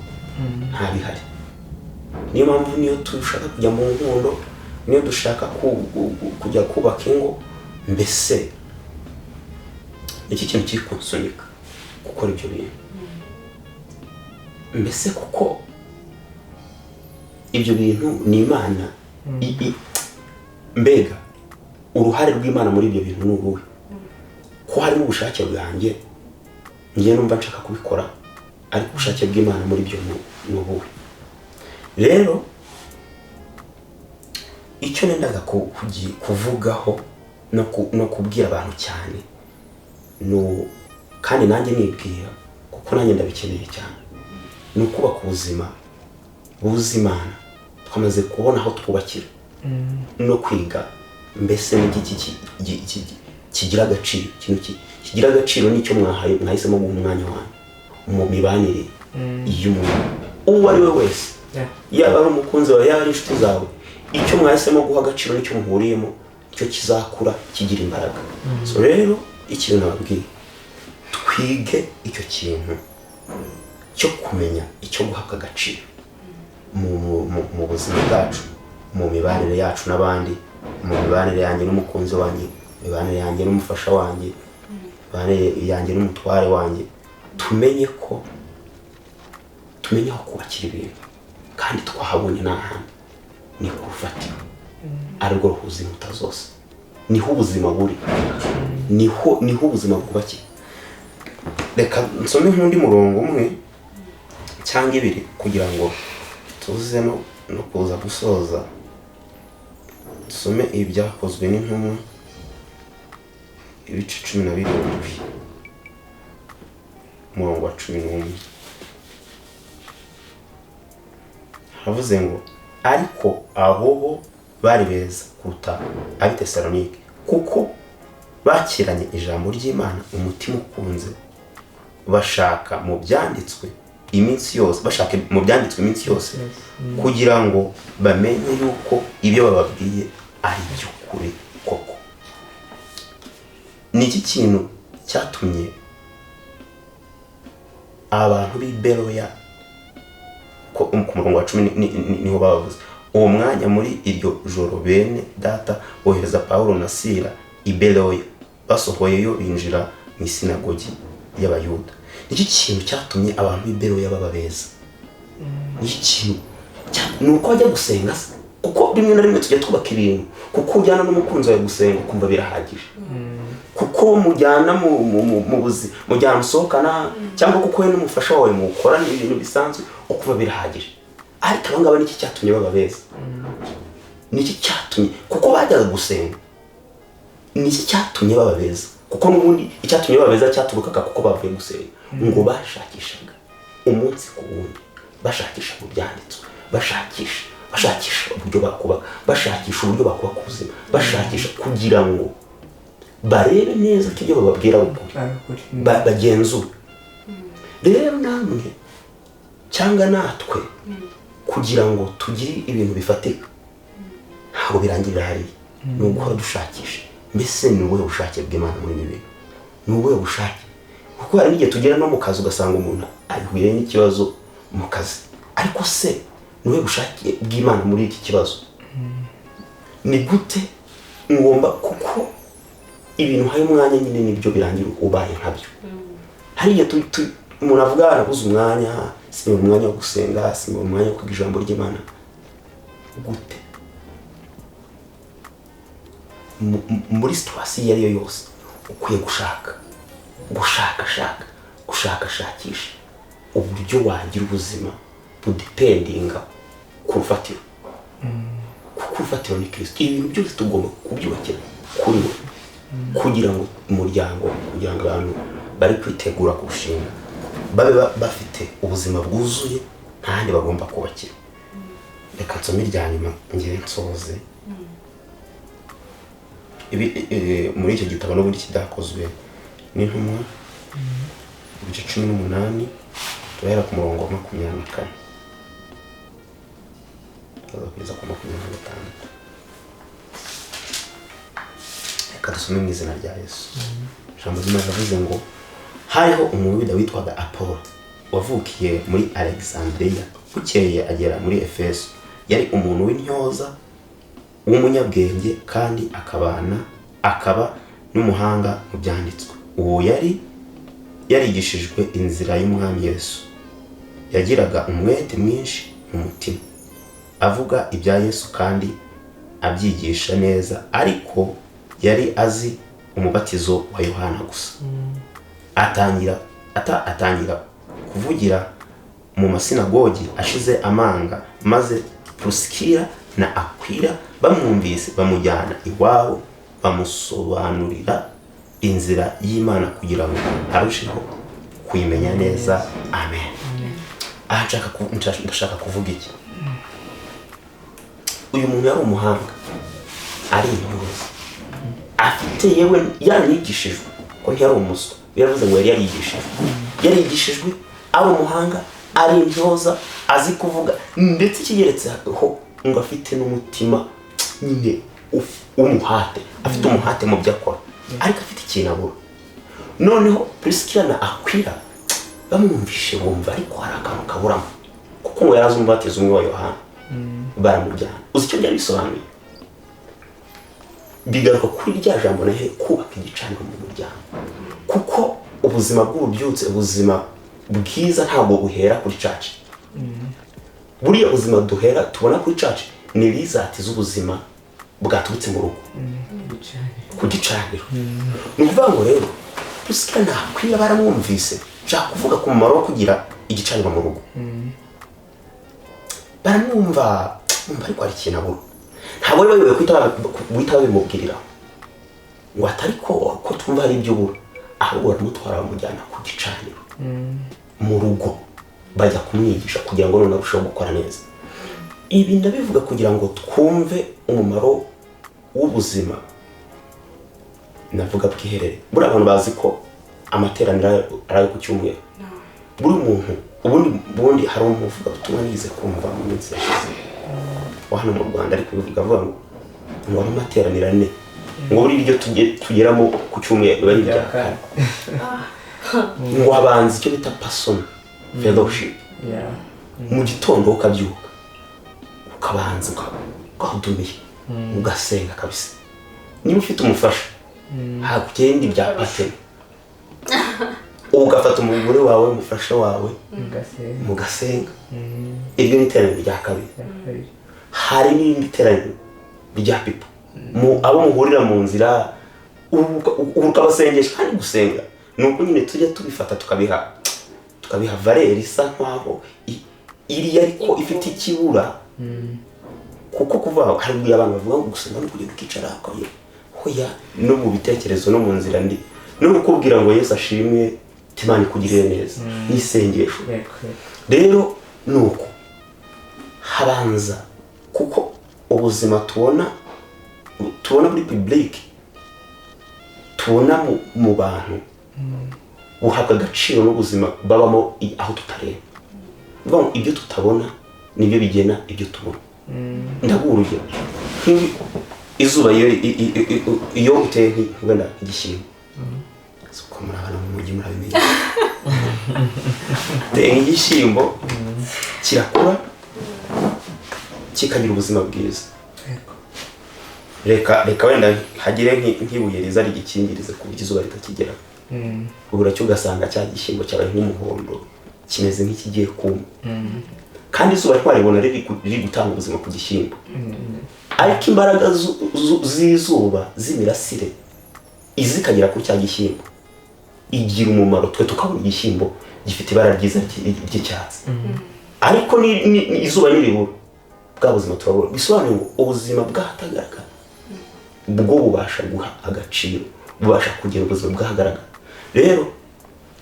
nta bihari. Niyo mpamvu niyo dushaka kujya mu nkundo, niyo dushaka kujya kubaka ingo, mbese iki kintu kiri kunsunika gukora ibyo bintu. Mbese kuko ibyo bintu ni Imana. Mbega uruhare rw'Imana muri ibyo bintu ni uruhe? Ko harimo ubushake bwanjye njye numva nshaka kubikora, ariko ubushake bw'Imana muri ibyo ni ubuhe? Rero icyo nendaga kuvugaho no kubwira abantu cyane kandi nanjye nibwira, kuko nanjye ndabikeneye cyane, ni ukubaka ubuzima buzi Imana. Twamaze kubona aho twubakira no kwiga mbese n'iki kigira agaciro. Ikintu kigira agaciro nicyo mwahisemo guha umwanya wanyu mu mibanire y'umuntu uwo ari we wese, yaba ari umukunzi wawe, yaba ari inshuti zawe. Icyo mwahisemo guha agaciro nicyo muhuriyemo, icyo kizakura kigira imbaraga. So rero ikintu nababwiye, twige icyo kintu cyo kumenya icyo guhabwa agaciro mu buzima bwacu, mu mibanire yacu n'abandi, mu mibanire yanjye n'umukunzi wanjye, mibanire yanjye n'umufasha wanjye, mibanire yanjye n'umutware wanjye. Tumenye aho kubakira ibintu, kandi twahabonye n'ahandi ni ku rufatiro, arirwo ruhuza inkuta zose. Niho ubuzima buri, niho ubuzima bwubakiye. Reka nsome nk'undi murongo umwe cyangwa ibiri kugira ngo tuze no kuza gusoza. Dusome ibyakozwe n'intumwa ibice 17 umurongo wa 11. Havuze ngo ariko abo bo bari beza kuruta ab'i Tesalonike, kuko bakiranye ijambo ry'Imana umutima ukunze, bashaka mu byanditswe iminsi yose, kugira ngo bamenye yuko ibyo bababwiye ari iby'ukuri koko. Ni iki kintu cyatumye abantu b'i Beroya, ku murongo wa 10 niho bavuze uwo mwanya, muri iryo joro bene data bohereza Pawulo na Sila i Beroya, basohoyeyo binjira mu isinagogi y'Abayuda. Ni iki kintu cyatumye abantu b'i Beroya baba beza? Ni iki kintu ni uko bajya gusenga, kuko rimwe na rimwe tujya twubaka ibintu kuko ujyana n'umukunzi wawe gusenga ukumva birahagije, kuko mujyana mu buzima, mujyana musohokana, cyangwa kuko we n'umufasha wawe mukora ibintu bisanzwe ukumva birahagije. Ariko aba ngaba niki cyatumye baba beza? Niki cyatumye? Kuko bajyaga gusenga. Niki cyatumye baba beza? Kuko n'ubundi icyatumye baba beza cyaturukaga kuko bavuye gusenga, ngo bashakishaga umunsi ku wundi, bashakisha mu byanditswe, bashakisha uburyo bakubaka, bashakisha uburyo bakubaka ubuzima, bashakisha kugira ngo barebe neza ko ibyo bababwira ukuri, bagenzure. Rero namwe cyangwa natwe, kugira ngo tugire ibintu bifatika, ntabwo birangirira hariya. Ni uguhora dushakisha mbese ni ubuhe bushake bw'Imana muri ibi bintu, ni ubuhe bushake. Kuko hari n'igihe tugera no mu kazi ugasanga umuntu ahuye n'ikibazo mu kazi, ariko se ni ubuhe bushake bw'Imana muri iki kibazo? Ni gute ngomba, kuko ibintu hari umwanya nyine nibyo birangira ubaye nkabyo. Hari igihe umuntu avuga arabuze umwanya, simba umwanya wo gusenga, simba umwanya wo kwiga ijambo ry'Imana. Gute? Muri situasiyo iyo ari yo yose ukwiye gushakisha uburyo wagira ubuzima budependinga ku rufatiro. Kuko urufatiro ni Kristo. Ibintu byose tugomba kubyubakira kuri we, kugira ngo umuryango, kugira ngo abantu bari kwitegura kurushinga babe bafite ubuzima bwuzuye, nta handi bagomba kubakira. Reka nsome irya nyuma ngire nsoze. Muri icyo gitabo n'ubundi kidakozwe n'intumwa ibice 18 turahera ku murongo wa 24 kugeza ku 25. Reka dusome mu izina rya Yesu. Ijambo ry'Imana rivuze ngo hariho umuyuda witwaga Apolo, wavukiye muri Alexandria, bukeye agera muri Efeso. Yari umuntu w'intyoza, w'umunyabwenge, kandi akaba n'umuhanga mu byanditswe. Uwo yari yarigishijwe inzira y'Umwami Yesu, yagiraga umwete mwinshi mu mutima. avuga ibya Yesu kandi abyigisha neza, ariko yari azi umubatizo wa Yohana gusa. Atangira kuvugira mu masinagogi ashize amanga, maze Purisila na Akwila bamwumvise bamujyana iwabo, bamusobanurira inzira y'Imana kugira ngo arusheho kuyimenya neza. Amen. Aha ndashaka kuvuga iki? Uyu muntu yari umuhanga, ari intyoza, afite yewe yaranigishijwe ko ntiyari umuswa. Biravuze ngo yari yarigishijwe, ari umuhanga, ari intyoza, azi kuvuga, ndetse kigeretse ho ngo afite n'umutima nyine umuhate, afite umuhate mu byo akora, ariko afite ikintu abura. Noneho Purisila na Akwila bamwumvishe bumva ariko hari akantu kaburamo, kuko ngo yarazi umubatizo umwe wa Yohana. Baramujyana. Uzi icyo byari bisobanuye? Bigaruka kuri rya jambo nahe kubaka igicaniro mu muryango, kuko ubuzima bw'ububyutse, ubuzima bwiza ntabwo buhera kuri church. Buriya ubuzima duhera tubona kuri church ni rizati z'ubuzima bwaturutse mu rugo, ku gicaniro. Ni ukuvuga ngo rero Purisila na Akwila baramwumvise, nshaka kuvuga ku mumaro wo kugira igicaniro mu rugo. Baramwumva ariko hari ikintu abura. Ntabwo bari bayobewe guhita babimubwirira ngo atari ko twumva hari ibyo ubura, ahubwo baramutwara bamujyana ku gicaniro mu rugo, bajya kumwigisha kugira ngo noneho arusheho gukora neza. Ibi ndabivuga kugira ngo twumve umumaro w'ubuzima navuga bwiherere. Buri abantu bazi ko amateraniro ari ku cyumweru. Buri muntu ubundi hari umuvuga butumwa nize kumva mu minsi yashize wa hano mu Rwanda, ariko bivuga avuga ngo amateraniro ane, ngo buri iryo tugeramo ku cyumweru bari bya kane, ngo abanze icyo bita person fellowship. Mu gitondo ukabyuka ukabanza ukahudumiye ugasenga kabisa. Niba ufite umufasha hakugenda ibya pateni, ugafata umugore wawe, umufasha wawe, mugasenga. Iryo ni iteraniro rya kabiri. Hari n'irindi teraniro rya pipo, abo muhurira mu nzira ukabasengesha. Kandi gusenga ni uko nyine tujya tubifata tukabiha valeri isa nkaho iri ariko ifite ikibura, kuko kuva hari abantu bavuga ngo gusenga no kujya ukicara akoye hoya, no mu bitekerezo no mu nzira ndi no gukubwira ngo Yesu ashimwe, Imana ikugirire neza, n'isengesho. Rero nuko habanza, kuko ubuzima tubona muri public, tubona mu bantu buhabwa agaciro n'ubuzima babamo aho tutareba. Ngo ibyo tutabona nibyo bigena ibyo tubona. Ndaguha urugero, izuba iyo uteye nk'wenda igishyimbo, suko murabana mu mujyi murabimenya, uteye igishyimbo kirakura kikagira ubuzima bwiza. Reka wenda hagire nk'ibuye riza rigikingiriza ku buryo izuba ritakigera, ubura cyo ugasanga cya gishyimbo cyabaye nk'umuhondo, kimeze nk'ikigiye kuma. Kandi izuba twaribona riri gutanga ubuzima ku gishyimbo, ariko imbaraga z'izuba z'imirasire izikagera ku cya gishyimbo igira umumaro, twe tukabona igishyimbo gifite ibara ryiza ry'icyatsi. Ariko ni izuba niribura, bwa buzima turabura. Bisobanuye ngo ubuzima bwahatagaragara bwo bubasha guha agaciro, bubasha kugira ubuzima bwahagaragara. Rero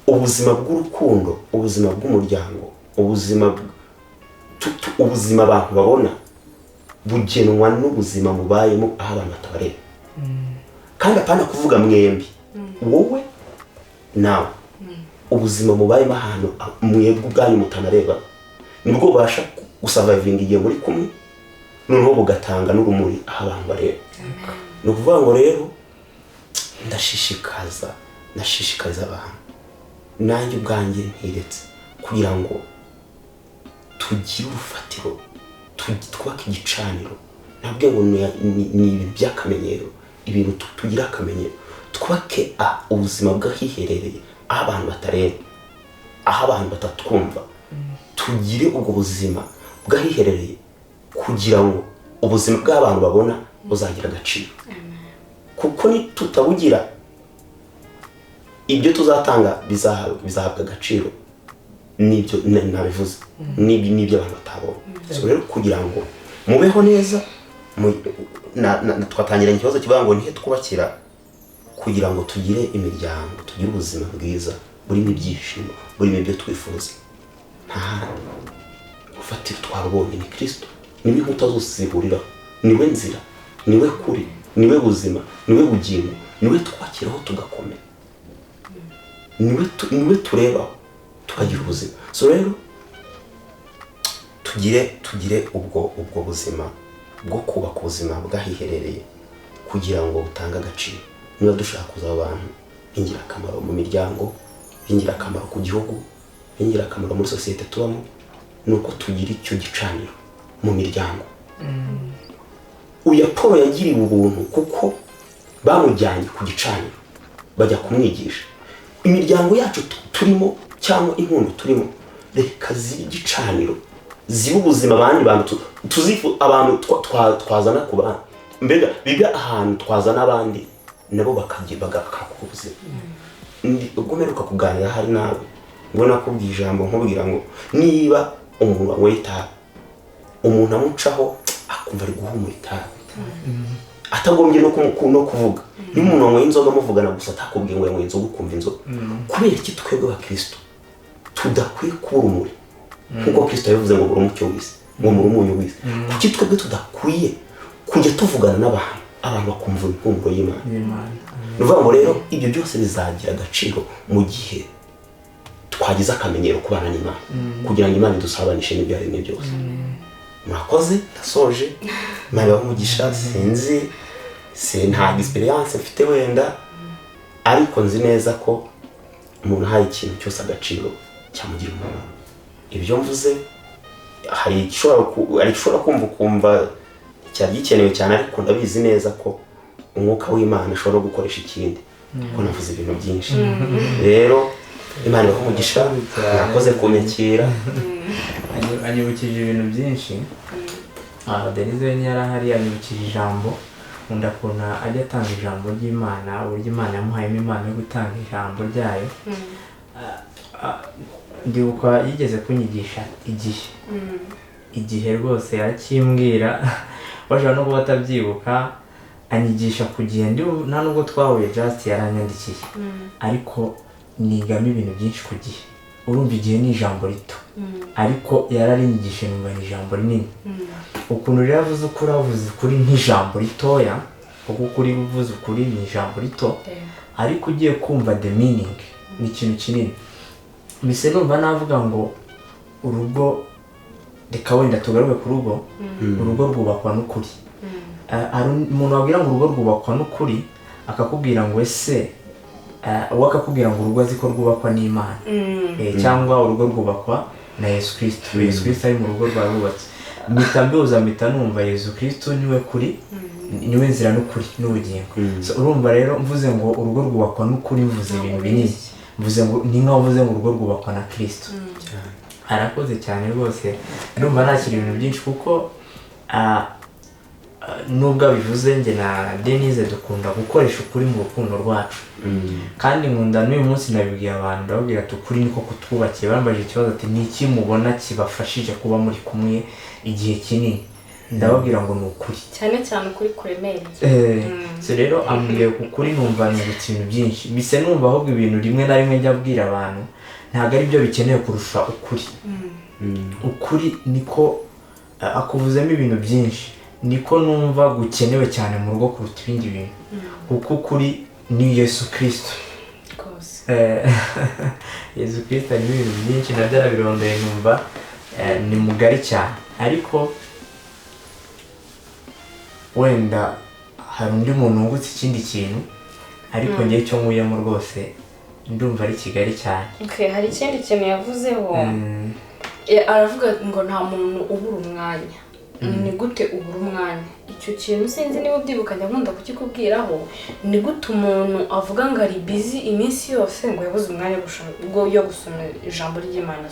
ubuzima bw'urukundo, ubuzima bw'umuryango, ubuzima abantu babona bugenwa n'ubuzima mubayemo aho abantu batabareba. Kandi apana kuvuga mwembi, wowe nawe, ubuzima mubayemo ahantu mwebwe ubwanyu mutanareba, nibwo bubasha gusavayivinga igihe muri kumwe, noneho bugatanga n'urumuri aho abantu bareba. Ni ukuvuga ngo rero ndashishikariza abantu, nanjye ubwanjye ntiretse, kugira ngo tugire urufatiro, twubake igicaniro. Ntabwo ngo ni ibintu by'akamenyero, ibintu tugira akamenyero. Twubake ubuzima bw'ahiherereye, aho abantu batareba, aho abantu batatwumva. Tugire ubwo buzima bw'ahiherereye, kugira ngo ubuzima bw'abantu babona buzagira agaciro. Kuko nitutabugira ibyo tuzatanga bizahabwa agaciro n'ibyo nabivuze n'ibyo abantu batabona. So rero kugira ngo mubeho neza twatangiranye ikibazo kivuga ngo nihe twubakira kugira ngo tugire imiryango, tugire ubuzima bwiza burimo ibyishimo, burimo ibyo twifuza. nta ufatira twabonye ni Kristo, niwe inkuta zose zihuriraho, niwe nzira, niwe kuri, niwe buzima, niwe bugingo, niwe twakiraho tugakomera, niwe turebaho tukagira ubuzima. So rero tugire ubwo buzima bwo kubaka ubuzima bwahiherereye kugira ngo butange agaciro. Niba dushaka kuza abantu b'ingirakamaro mu miryango, b'ingirakamaro ku gihugu, b'ingirakamaro muri sosiyete tubamo, nuko tugira icyo gicaniro mu miryango. Uya Paul yagiriwe ubuntu kuko bamujyanye ku gicaniro bajya kumwigisha. Imiryango yacu turimo cyangwa inkondo turimo, reka zibe igicaniro, zibe ubuzima abandi bantu tuzifu abantu twazana ku bandi, mbega biga ahantu twazana abandi nabo bakagira bagakaka ubuzima. Ubwo mperuka kuganira hari nawe ngo nakubwiye ijambo nkubwira ngo niba umuntu wanyweye itabi, umuntu amucaho akumva ari guhumura itabi, atagombye no kuvuga. Niba umuntu wanyweye inzoga amuvugana gusa atakubwiye ngo yanyweye inzoga ukumva inzoga, kubera iki twebwe abakristo tudakwiye kuba urumuri nk'uko Kristo yavuze ngo buri umucyo w'isi, ngo muri umunyu w'isi? Kuki twebwe tudakwiye kujya tuvugana n'abantu bakumva impumuro y'Imana? Nuvuga ngo rero ibyo byose bizagira agaciro mu gihe twagize akamenyero kubana n'Imana, kugira ngo Imana idusabanishe n'ibyo yaremye byose. Murakoze, ndasoje. Imana ibahe umugisha. Sinzi nta experience mfite wenda, ariko nzi neza ko umuntu ahaye ikintu cyose agaciro cyamugira umumaro. Ibyo mvuze hari ishobora kumva cyari gikenewe cyane, ariko ndabizi neza ko umwuka w'Imana ashobora gukoresha ikindi, kuko navuze ibintu byinshi. Rero Imana ibahe umugisha, murakoze kunyakira.
Anyibukije ibintu byinshi. Denise we yarahari, anyibukije ijambo. Nkunda kubona ajya atanga ijambo ry'Imana, uburyo Imana yamuhayemo impano yo gutanga ijambo ryayo. Ndibuka yigeze kunyigisha igihe rwose arakimbwira, bashobora no kuba atabyibuka. Anyigisha ku gihe nta nubwo twahuye, just yaranyandikiye, ariko nigamo ibintu byinshi ku gihe. Urumva igihe ni ijambo rito, ariko yararinyigishije numva ni ijambo rinini. Ukuntu rero avuze ukuri, avuze ukuri nk'ijambo ritoya, kuko ukuri uvuze ukuri ni ijambo rito, ariko ugiye kumva the meaning ni ikintu kinini. Mbese numva navuga ngo urugo, reka wenda tugaruke ku rugo, urugo rwubakwa n'ukuri. Hari umuntu wabwira ngo urugo rwubakwa n'ukuri, akakubwira ngo ese uwo akakubwira ngo urugo azi ko rwubakwa n'Imana, cyangwa urugo rwubakwa na Yesu Kristo. Yesu Kristo ari mu rugo rwarubatse. Mpita numva Yesu Kristo niwe kuri, niwe nzira n'ukuri n'ubugingo. So urumva rero mvuze ngo urugo rwubakwa n'ukuri, mvuze ibintu binini. Mvuze ngo ni nkaho mvuze ngo urugo rwubakwa na Kristo. Arakoze cyane rwose. Ndumva nakira ibintu byinshi, kuko nubwo bivuze njye na Denise dukunda gukoresha ukuri mu rukundo rwacu. Kandi nkunda n'uyu munsi nabibwiye abantu, ndababwira ati ukuri niko kutwubakiye. Bambaje ikibazo ati ni iki mubona kibafashije kuba muri kumwe igihe kinini? Ndababwira ngo ni ukuri,
cyane cyane ukuri kuremereye.
So rero ambwiye ukuri, numva ni ibintu byinshi. Bise numva ahubwo ibintu rimwe na rimwe njya abwira abantu ntabwo ari byo bikenewe kurusha ukuri. Ukuri niko akuvuzemo ibintu byinshi, niko numva gukenewe cyane mu rugo kuruta ibindi bintu, kuko ukuri ni Yesu Kristo. Yesu Kristo ni ibintu byinshi nabyo arabirondeye, numva ni mugari cyane. Ariko wenda hari undi muntu wungutse ikindi kintu, ariko njye cyo nkuyemo rwose ndumva ari kigari cyane.
Hari ikindi kintu yavuzeho, aravuga ngo nta muntu ubura umwanya ni gute ubura umwanya icyo kintu sinzi niba ubyibukanya nkunda kukikubwiraho ni gute umuntu avuga ngo ari busy iminsi yose ngo yabuze umwanya yo gusoma ijambo ry'Imana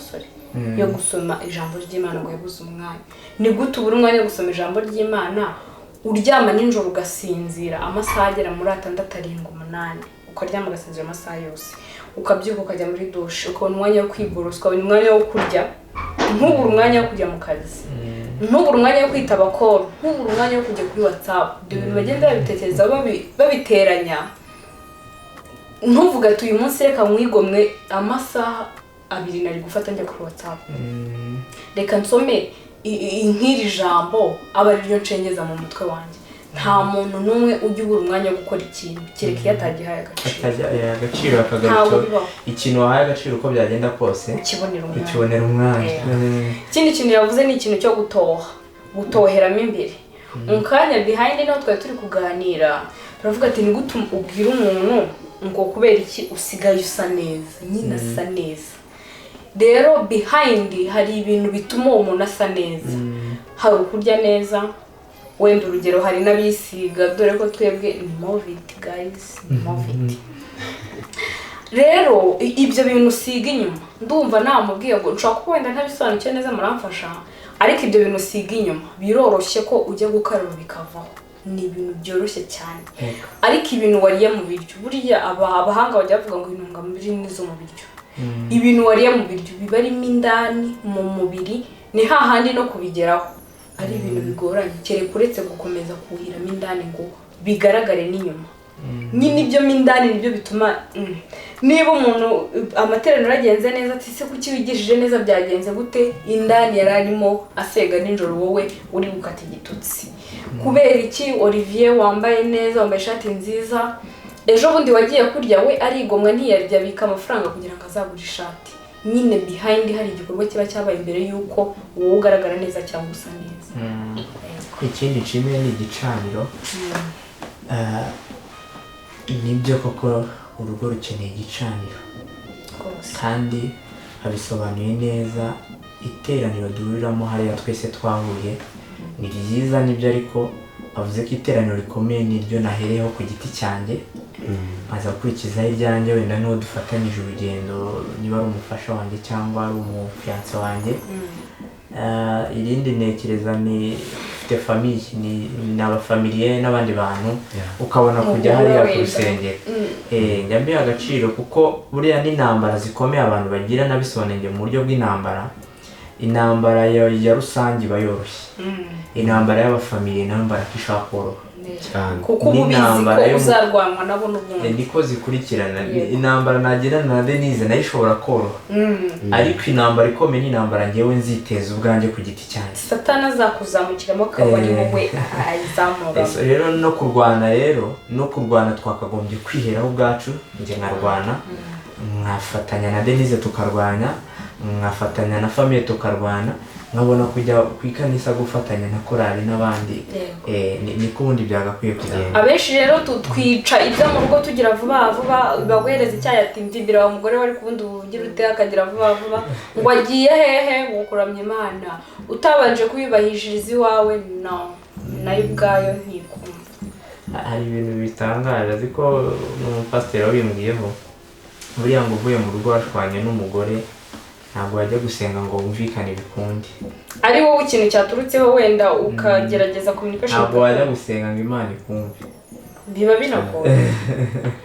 yo gusoma ijambo ry'Imana ngo yabuze umwanya ni gute ubura umwanya wo gusoma ijambo ry'Imana uryama nijoro ugasinzira amasaha agera muri 6 7 8 ukaryama ugasinzira amasaha yose ukabyuka ukajya muri douche ukabona umwanya wo kwiborosa ukabona umwanya wo kurya ntubura umwanya wo kujya mu kazi ntubura umwanya wo kwitaba call ntubura umwanya wo kujya kuri WhatsApp ibyo bintu bagenda babitekereza babiteranya ntuvuga ati uyu munsi reka mwigomwe amasaha 2 nari gufata njya kuri WhatsApp reka nsome nk'iri jambo aba ari ryo ncengeza mu mutwe wanjye nta muntu n'umwe ujya ubura umwanya wo gukora ikintu kereka iyo atagihaye
agaciro akagaruka ikintu wahaye agaciro uko byagenda kose ukibonera umwanya
ikindi kintu yavuze ni ikintu cyo gutoheramo imbere mu kanya behind naho twari turi kuganira turavuga ati ni gute ubwira umuntu ngo kubera iki usigaye usa neza nyine asa neza rero behind hari ibintu bituma uwo muntu asa neza hari ukurya neza wenda urugero hari n'abisiga dore ko twebwe ni movit guys ni movit rero ibyo bintu usiga inyuma ndumva namubwiye ngo nshaka ko wenda ntabisobanukiye neza muramfasha ariko ibyo bintu usiga inyuma biroroshye ko ujya gukaraba bikavaho ni ibintu byoroshye cyane ariko ibintu wariye mu biryo burya abahanga bajya bavuga ngo intungamubiri nizo mu biryo ibintu wariye mu biryo biba arimo indani mu mubiri ni hahandi no kubigeraho ari ibintu bigoranye kereka uretse gukomeza kuhiramo indani ngo bigaragare n'inyuma nyine ibyo mindani nibyo bituma niba umuntu amateraniro agenze neza ati se kuki wigishije neza byagenze gute indani yararimo asega nijoro wowe uri gukata igitutsi kubera iki Olivier wambaye neza wambaye ishati nziza ejo bundi wagiye kurya we arigomwa ntiyarya bika amafaranga kugira ngo azagure ishati nyine behind hari igikorwa kiba cyabaye imbere yuko wowe ugaragara neza cyangwa usa neza
ikindi kimwe ni igicaniro nibyo koko urugo rukeneye igicaniro kandi abisobanuye neza iteraniro duhuriramo hariya twese twahuye ni ryiza nibyo ariko avuze ko iteraniro rikomeye niryo nahereyeho ku giti cyanjye maze gukurikizaho iryanjye wenda n'uwo dufatanyije urugendo niba ari umufasha wanjye cyangwa ari umufiyanse wanjye irindi ntekereza ni ufite famiye ni abafamiliye n'abandi bantu ukabona kujya hariya ku rusengero njya mbiha agaciro kuko buriya n'intambara zikomeye abantu bagira nabisobanuriye mu buryo bw'intambara intambara ya rusange iba yoroshye intambara y'abafamiliye intambara ishaka koroha
kuko ubizi ko uzarwanwa nabo n'ubundi
niko zikurikirana intambara nagirana na Denise nayo ishobora koroha ariko intambara ikomeye n'intambara ngewe nziteza ubwanjye ku giti cyanjye
Satani azakuzamukiramo kabari wowe ayizamura
rero no kurwana twakagombye kwiheraho ubwacu nge nkarwana nkafatanya na Denise tukarwanya nkafatanya na famille tukarwana nkabona kujya ku ikanisa gufatanya na korali n'abandi niko ubundi byagakwiye kugenda
abenshi rero tutwica ibyo mu rugo tugira vuba vuba baguhereza icyayi ati mvibira wa mugore wari kubundi ugira ute akagira vuba vuba ngo agiye hehe gukuramya Imana utabanje kuyubahishiriza iwawe nayo ubwayo ntikumva
hari ibintu bitangaje ariko n'umupasiteri wabimbwiyeho buriya ngo uvuye mu rugo washwanye n'umugore ntabwo wajya gusenga ngo wumvikane bikundi
ari wowe ikintu cyaturutseho wenda ukagerageza communication
ntabwo wajya gusenga ngo Imana ikumve
biba binagoye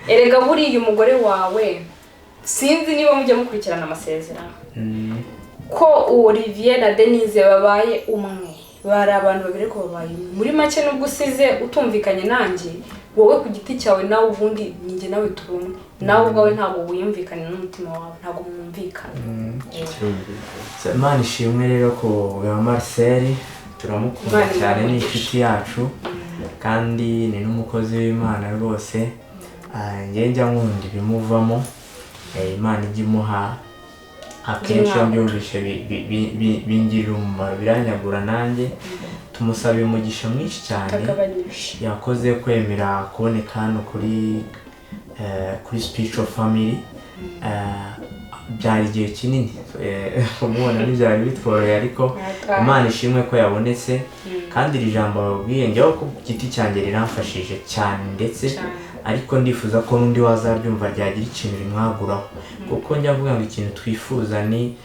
erega buriya umugore wawe sinzi niba mujya mukurikirana amasezerano ko Olivier na Denise babaye umwe bari abantu babiri ko babaye muri make nubwo usize utumvikanye nanjye wowe ku giti cyawe nawe ubundi ninjye nawe turumwe nawe ubwawe ntabwo wiyumvikane n'umutima wawe ntabwo mwumvikana
Imana ishimwe rero ko bwa Marcel turamukunda cyane ni inshuti yacu kandi ni n'umukozi w'Imana rwose njya nkunda ibimuvamo Imana ijya imuha akenshi mbyumvishe bingirira umumaro biranyagura nanjye tumusaba umugisha mwinshi cyane yakoze kwemera kuboneka hano kuri Spiritual Family byari igihe kinini umubona ntibyari bitworoye ariko Imana ishimwe ko yabonetse kandi iri jambo babwiye njyewe ku giti cyanjye riramfashije cyane ndetse ariko ndifuza ko n'undi wazaryumva ryagira ikintu rimwaguraho kuko njya mvuga ngo ikintu twifuza ni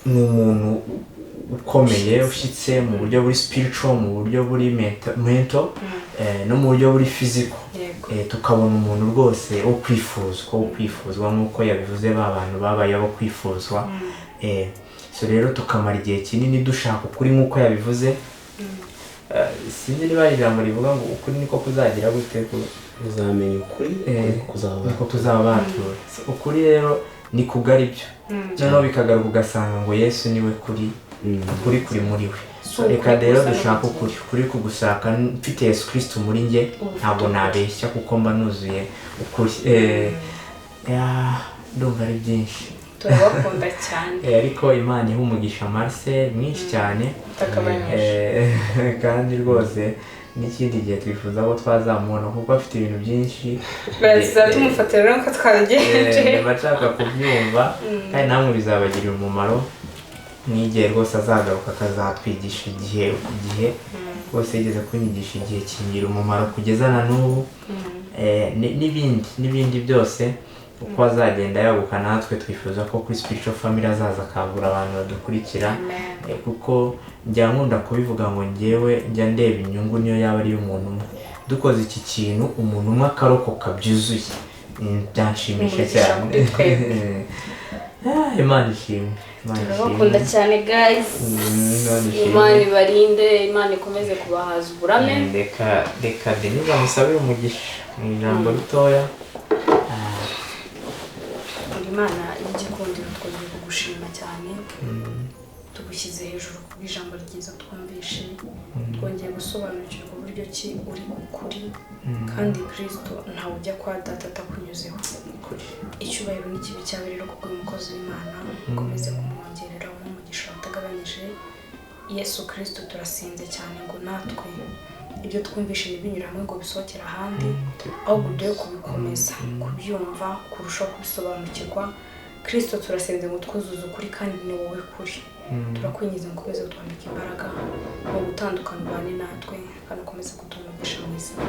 umuntu ukomeye ushyitse mu buryo buri spiritual, mu buryo buri mental no mu buryo buri physical. Tukabona umuntu rwose wo kwifuzwa nk'uko yabivuze ba bantu babaye abo kwifuzwa. So rero tukamara igihe kinini dushaka ukuri nk'uko yabivuze. Sinzi niba ijambo rivuga ngo ukuri niko kuzagira gute
uzamenya ukuri
niko tuzaba batura. Ukuri rero ni kugari byo noneho bikagaruka ugasanga ngo Yesu niwe kuri muri we. Reka rero dushaka ukuri kugusaka mfite Yesu Kristo muri njye ntabwo nabeshya kuko mba nuzuye ukuri. Ndumva ari byinshi
turabakunda cyane
ariko Imana iha umugisha Marcel mwinshi cyane kandi rwose n'ikindi gihe twifuza ko twazamubona kuko afite ibintu byinshi
tumufatira rero ko twabigenje
bashaka kubyumva kandi namwe bizabagirira umumaro n'igihe rwose azagaruka akazatwigisha igihe rwose yigeze kunyigisha igihe kingira umumaro kugeza na n'ubu n'ibindi byose uko azagenda yaguka natwe twifuza ko kuri Spiritual Family azaza akangura abantu badukurikira kuko njya nkunda kubivuga ngo njyewe njya ndeba inyungu niyo yaba ari y'umuntu umwe dukoze iki kintu umuntu umwe akarokoka byuzuye byanshimisha cyane. Imana ishimwe
turabakunda cyane guys. Imana ibarinde, Imana ikomeze kubahaza uburame.
Reka Denise amusabire umugisha mu ijambo ritoya.
Imana y'igikundiro twongeye kugushima cyane tugushyize hejuru kubw'ijambo ryiza twumvishe twongeye gusobanukirwa uburyo ki uri ukuri kandi Kristo ntawe ujya kwa data atakunyuzeho. Icyubahiro n'ikibi cyawe rero kuko umukozi w'Imana ukomeze kumwongerera umugisha utagabanyije. Yesu Kristo turasenze cyane ngo natwe ibyo twumvishe ntibinyuramo ngo bisohokere ahandi ahubwo duhe kubikomeza kubyumva kurushaho kubisobanukirwa. Kristo turasenze ngo twuzuze ukuri kandi ni wowe kuri. Turakwinjiza ngo ukomeze kutwambika imbaraga mu gutandukana ubane natwe kandi ukomeze kutumugisha mu izina